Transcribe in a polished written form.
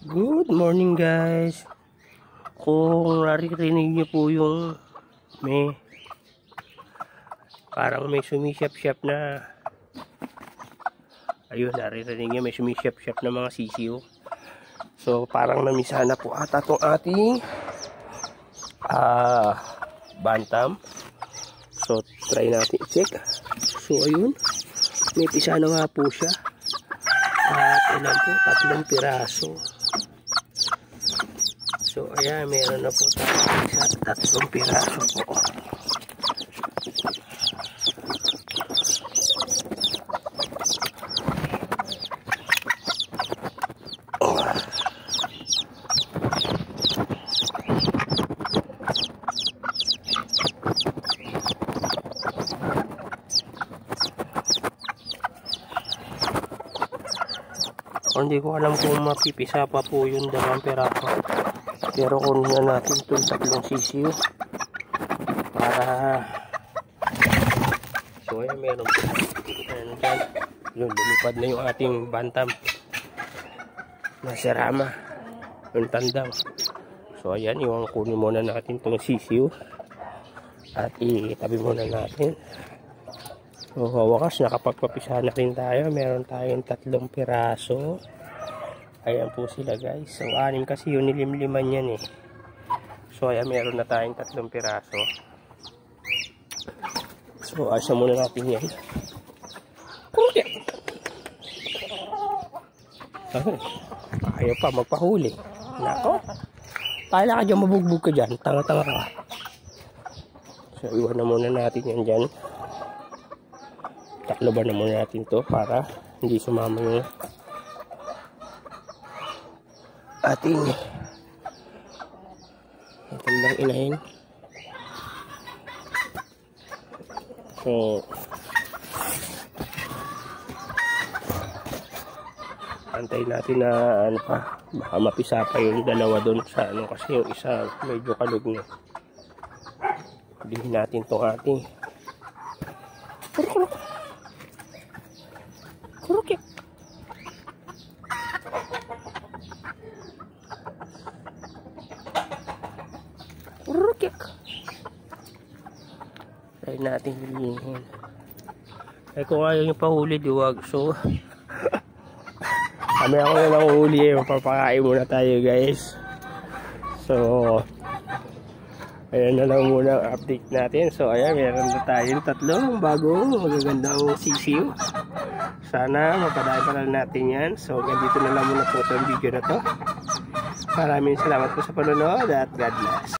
Good morning guys. Kung naririnig niyo po yung parang may sumisyap-syap na, ayun, naririnig niyo may sumisyap-syap na mga sisiw. So parang namisa na po ata itong ating bantam. So try natin i-check. So ayun, may pisa na nga po siya. At ilan po, 3 piraso. So ayan, meron na po tayo 3 piraso po. Hindi ko alam kung mapipisa pa po yung 2 piraso. Pero kunin na natin itong 3 sisiw para so ayan, meron po. Ayan dyan. Yun, lumipad na yung ating bantam na serama, yung tandang. So ayan, yung kunin muna natin itong sisiw at itabi muna natin. So wakas, nakapagpapisa na rin tayo. Meron tayong 3 piraso. Ayan po sila guys. So 6 kasi yung nilimliman yan eh. So ayan, meron na tayong 3 piraso. So asa muna natin yan. Okay. Ayaw pa magpahuli. Nako, pala ka dyan, mabugbog ka dyan. Tanga-tanga ka. So iwan na muna natin yan dyan. Takloban na muna natin to para hindi sumama yung ating tandang inahin. So antayin natin na ano pa, baka mapisa pa yung 2 doon sa ano, kasi yung isa medyo kalug na. Bilhin natin itong ating kurukik. Kurukik. Try natin bilihin. Ay kung ayaw yung pahuli, diwag. So kami ako na nanguhuli eh. Mapapakain muna tayo guys. So ayan na lang muna ang update natin. So ayan, meron na tayong 3 bagong magagandang sisiw. Sana mapadaan natin yan. So ganito na lang muna po sa video na to. Maraming salamat po sa panonood at God bless.